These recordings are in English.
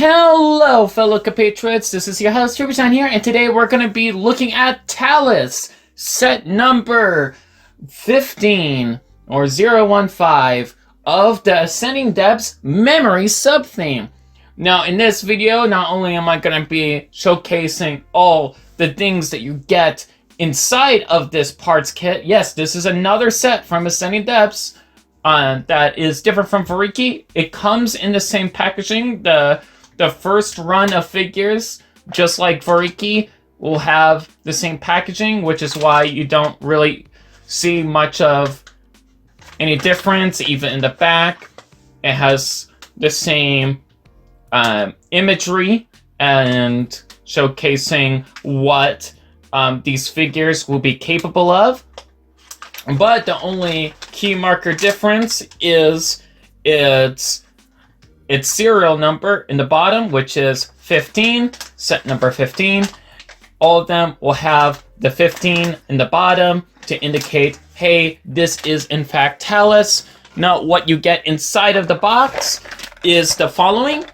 Hello, fellow compatriots. This is your host, Tributine here, and today we're going to be looking at Talus, set number 15, or 015, of the Ascending Depths memory subtheme. Now, in this video, not only am I going to be showcasing all the things that you get inside of this parts kit. Yes, this is another set from Ascending Depths that is different from Voriki. It comes in the same packaging. The first run of figures, just like Voriki, will have the same packaging, which is why you don't really see much of any difference, even in the back. It has the same imagery and showcasing what these figures will be capable of. But the only key marker difference is its serial number in the bottom, which is 15, set number 15. All of them will have the 15 in the bottom to indicate, hey, this is in fact Talus. Now, what you get inside of the box is the following.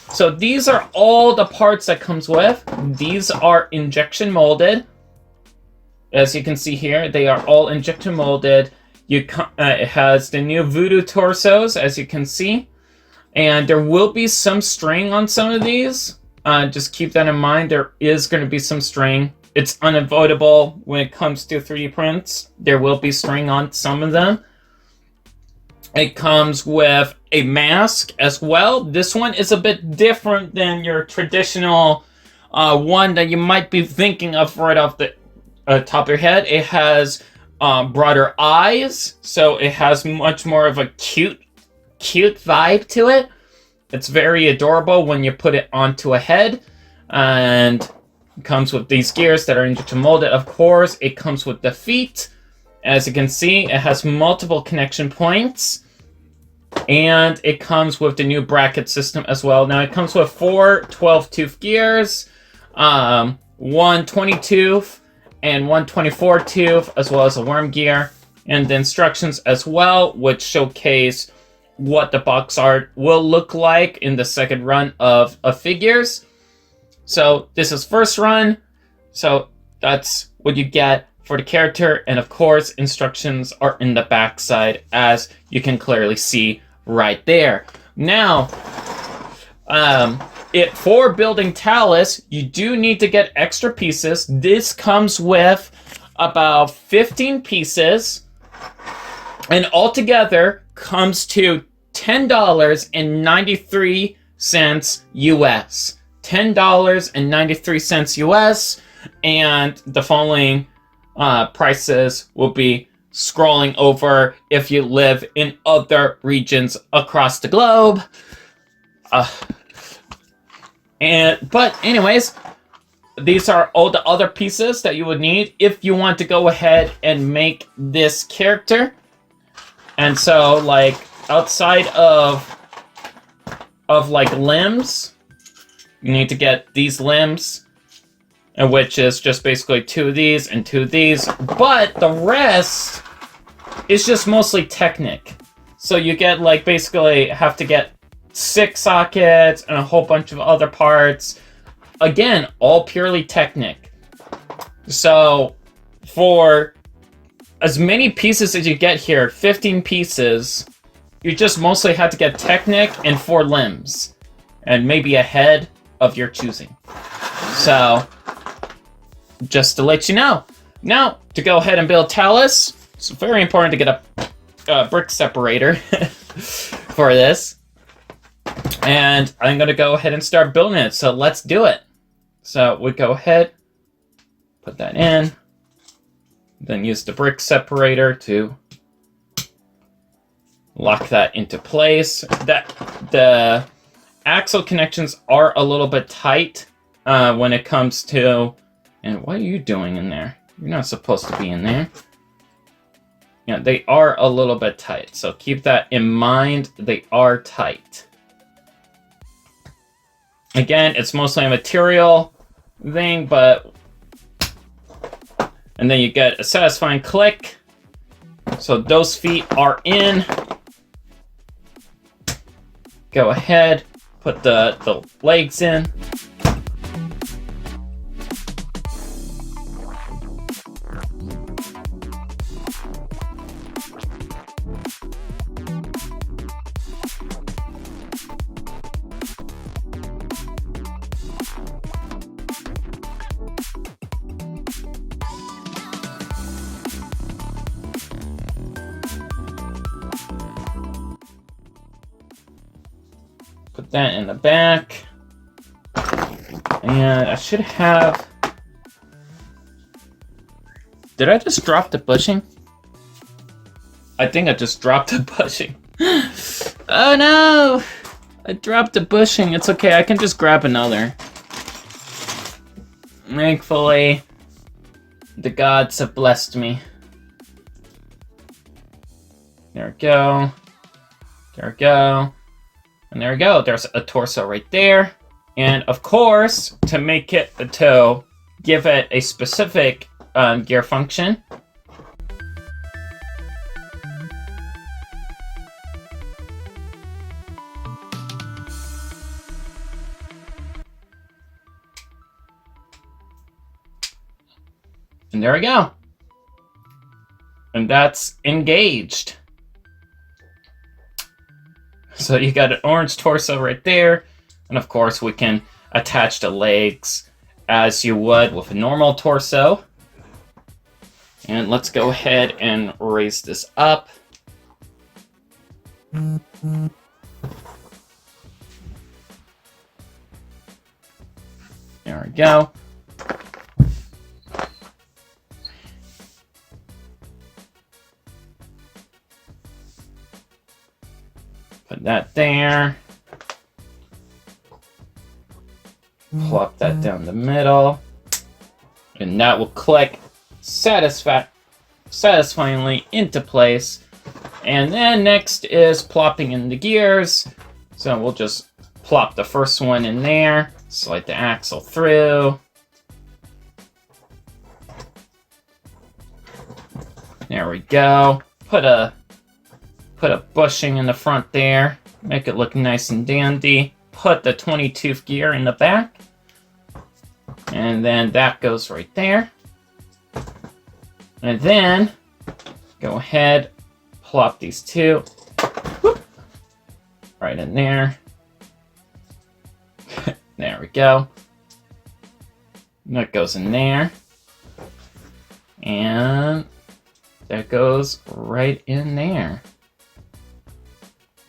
So these are all the parts that comes with. These are injection molded. As you can see here, they are all injection molded. It has the new voodoo torsos, as you can see. And there will be some string on some of these. Just keep that in mind. There is going to be some string. It's unavoidable when it comes to 3D prints. There will be string on some of them. It comes with a mask as well. This one is a bit different than your traditional one that you might be thinking of right off the top of your head. It has broader eyes, so it has much more of a cute vibe to it. It's very adorable when you put it onto a head, and it comes with these gears that are injection molded. Of course, it comes with the feet. As you can see, it has multiple connection points, and it comes with the new bracket system as well. Now, it comes with 4 12-tooth gears, 1 20-tooth, and 1 24-tooth, as well as a worm gear, and the instructions as well, which showcase what the box art will look like in the second run of figures. So this is first run, so that's what you get for the character, and of course instructions are in the back side, as you can clearly see right there. Now, for building Talus, you do need to get extra pieces. This comes with about 15 pieces, and altogether comes to $10.93 US. $10.93 US, and the following prices will be scrolling over if you live in other regions across the globe. But anyways, these are all the other pieces that you would need if you want to go ahead and make this character. And so, like, outside of like limbs, you need to get these limbs, and which is just basically 2 of these and 2 of these. But the rest is just mostly Technic. So you get, like, basically have to get 6 sockets and a whole bunch of other parts. Again, all purely Technic. So for as many pieces as you get here, 15 pieces, you just mostly have to get Technic and 4 limbs, and maybe a head of your choosing. So just to let you know. Now, to go ahead and build Talus, it's very important to get a brick separator for this. And I'm going to go ahead and start building it. So let's do it. So we go ahead, put that in, then use the brick separator to lock that into place. The axle connections are a little bit tight when it comes to... And what are you doing in there? You're not supposed to be in there. Yeah, they are a little bit tight, so keep that in mind. They are tight. Again, it's mostly a material thing, but... And then you get a satisfying click. So those feet are in. go ahead, put the legs in. Put that in the back. And I should have... Did I just drop the bushing? I think I just dropped the bushing. Oh no! I dropped the bushing. It's okay, I can just grab another. Thankfully, the gods have blessed me. There we go. There we go. And there we go. There's a torso right there. And of course, to make it a toe, give it a specific gear function. And there we go. And that's engaged. So you got an orange torso right there. And of course we can attach the legs as you would with a normal torso. And let's go ahead and raise this up. There we go. Put that there. Plop that down the middle. And that will click satisfyingly into place. And then next is plopping in the gears. So we'll just plop the first one in there. Slide the axle through. There we go. Put a bushing in the front there. Make it look nice and dandy. Put the 20-tooth gear in the back. And then that goes right there. And then go ahead, plop these two. Whoop, right in there. There we go. And that goes in there. And that goes right in there.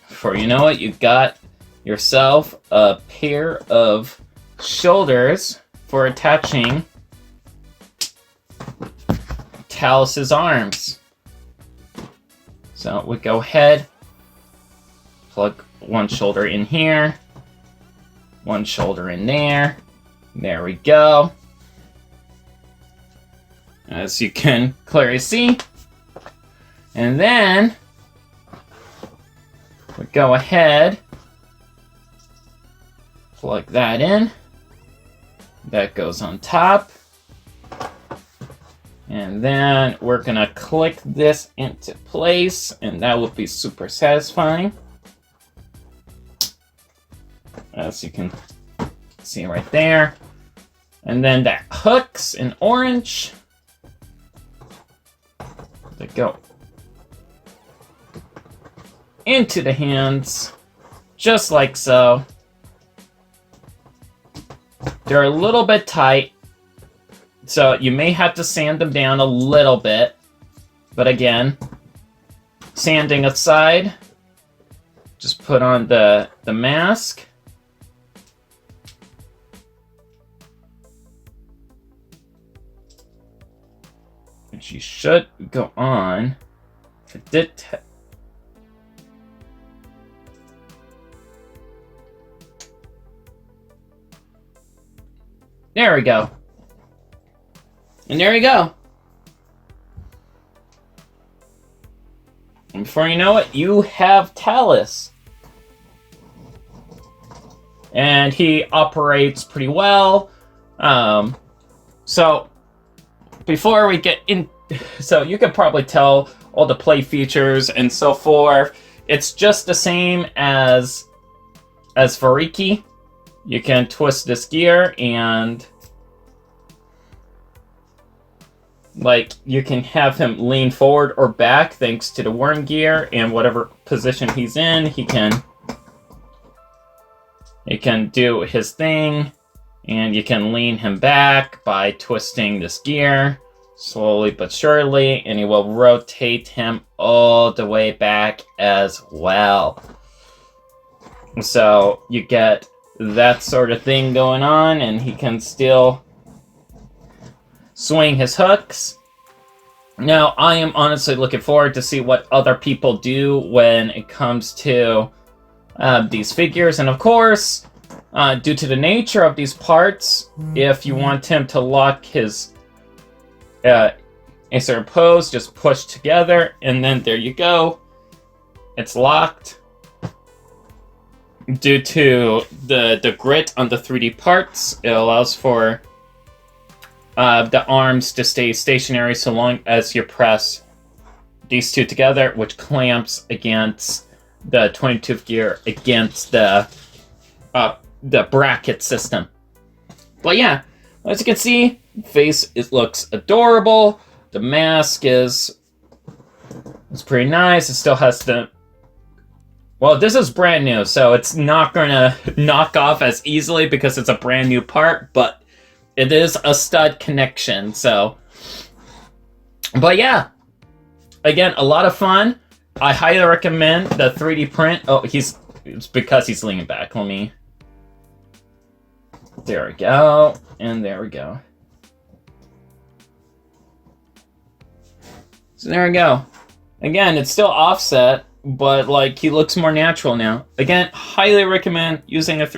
Before you know it, you got yourself a pair of shoulders for attaching Talus's arms. So we go ahead, plug one shoulder in here, one shoulder in there. There we go. As you can clearly see. And then we go ahead, plug that in. That goes on top. And then we're gonna click this into place, and that will be super satisfying. As you can see right there. And then that hooks in orange. They go into the hands, just like so. They're a little bit tight, so you may have to sand them down a little bit. But again, sanding aside, just put on the mask. Which you should go on. It did. There we go. And there you go. And before you know it, you have Talus. And he operates pretty well. So, before we get in... So, you can probably tell all the play features and so forth. It's just the same as as Voriki, you can twist this gear and like you can have him lean forward or back thanks to the worm gear, and whatever position he's in, he can do his thing, and you can lean him back by twisting this gear slowly but surely, and he will rotate him all the way back as well. So you get that sort of thing going on, and he can still swing his hooks. Now, I am honestly looking forward to see what other people do when it comes to these figures. And of course, due to the nature of these parts, if you want him to lock his a certain pose, just push together, and then there you go. It's locked. Due to the grit on the 3D parts, it allows for the arms to stay stationary so long as you press these two together, which clamps against the 22th gear against the bracket system. But yeah, as you can see, face looks adorable. The mask is pretty nice. It still has the... Well, this is brand new, so it's not going to knock off as easily because it's a brand new part, but it is a stud connection, so... But yeah, again, a lot of fun. I highly recommend the 3D print. Oh, it's because he's leaning back. Let me... There we go, and there we go. So there we go. Again, it's still offset, but like he looks more natural now. Again, highly recommend using a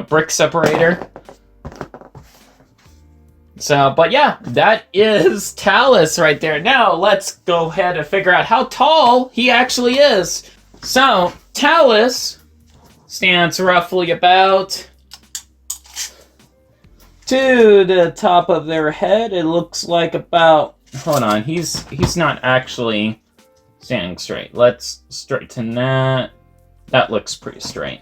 brick separator. So, but yeah, that is Talus right there. Now let's go ahead and figure out how tall he actually is. So Talus stands roughly about to the top of their head. It looks like about... Hold on, he's not actually standing straight. Let's straighten that. That looks pretty straight.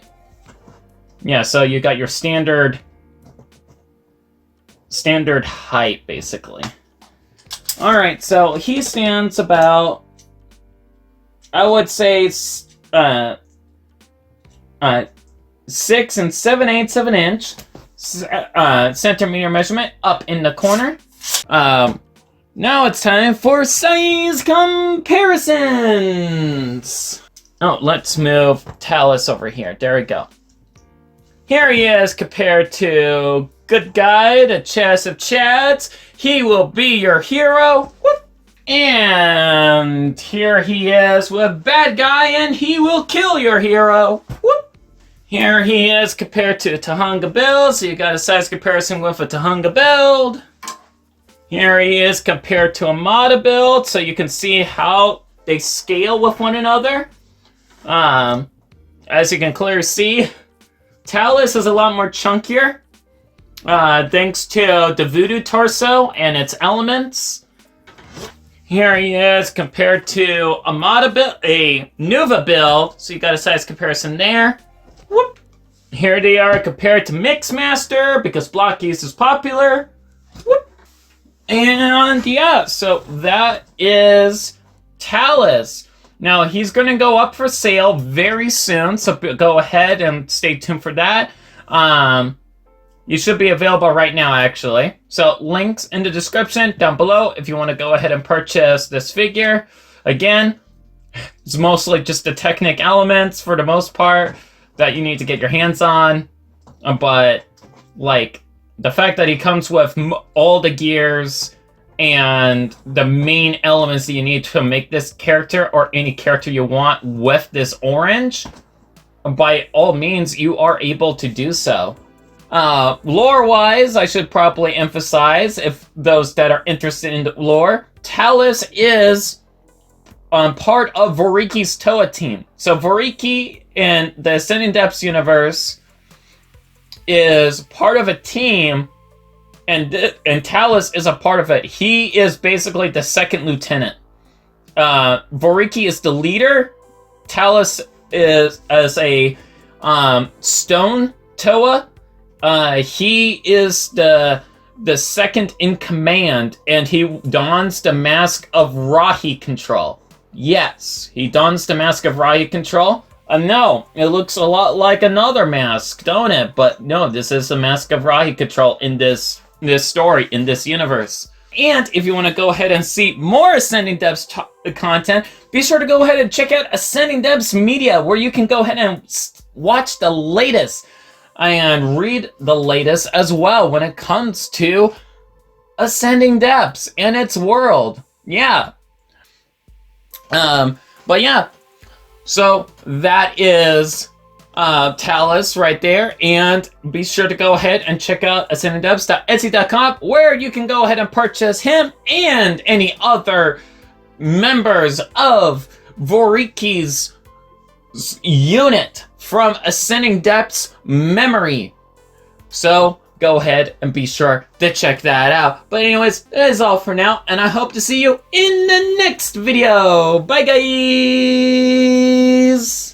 Yeah, so you got your standard height, basically. Alright, so he stands about, I would say, 6 7/8 of an inch. Centimeter measurement up in the corner. Now it's time for size comparisons. Oh, let's move Talus over here. There we go. Here he is compared to good guy, the Chess of Chads. He will be your hero. Whoop. And here he is with bad guy, and he will kill your hero. Whoop. Here he is compared to a Tahunga build, so you got a size comparison with a Tahunga build. Here he is compared to a Mata build, so you can see how they scale with one another. As you can clearly see, Talus is a lot more chunkier, thanks to the Voodoo torso and its elements. Here he is compared to a Mata build, a Nuva build, so you got a size comparison there. Whoop. Here they are compared to Mixmaster, because block use is popular. Whoop. And yeah, so that is Talus. Now, he's going to go up for sale very soon, so go ahead and stay tuned for that. You should be available right now, actually. So, links in the description down below if you want to go ahead and purchase this figure. Again, it's mostly just the Technic elements for the most part that you need to get your hands on. But, like, the fact that he comes with all the gears and the main elements that you need to make this character or any character you want with this orange, by all means, you are able to do so. Lore-wise, I should probably emphasize, if those that are interested in the lore, Talus is part of Voriki's Toa team. So Voriki in the Ascending Depths universe is part of a team, and Talus is a part of it. He is basically the second lieutenant. Voriki is the leader. Talus is as a stone Toa. He is the second in command, and he dons the mask of Rahi control. Yes, he dons the mask of Rahi control. No, it looks a lot like another mask, don't it? But no, this is the mask of Rahi control in this story, in this universe. And if you want to go ahead and see more Ascending Depths content, be sure to go ahead and check out Ascending Depths Media, where you can go ahead and watch the latest and read the latest as well when it comes to Ascending Depths and its world. Yeah. But yeah. So that is Talus right there, and be sure to go ahead and check out ascendingdepths.etsy.com, where you can go ahead and purchase him and any other members of Voriki's unit from Ascending Depths memory. So go ahead and be sure to check that out. But anyways, that is all for now, and I hope to see you in the next video. Bye guys!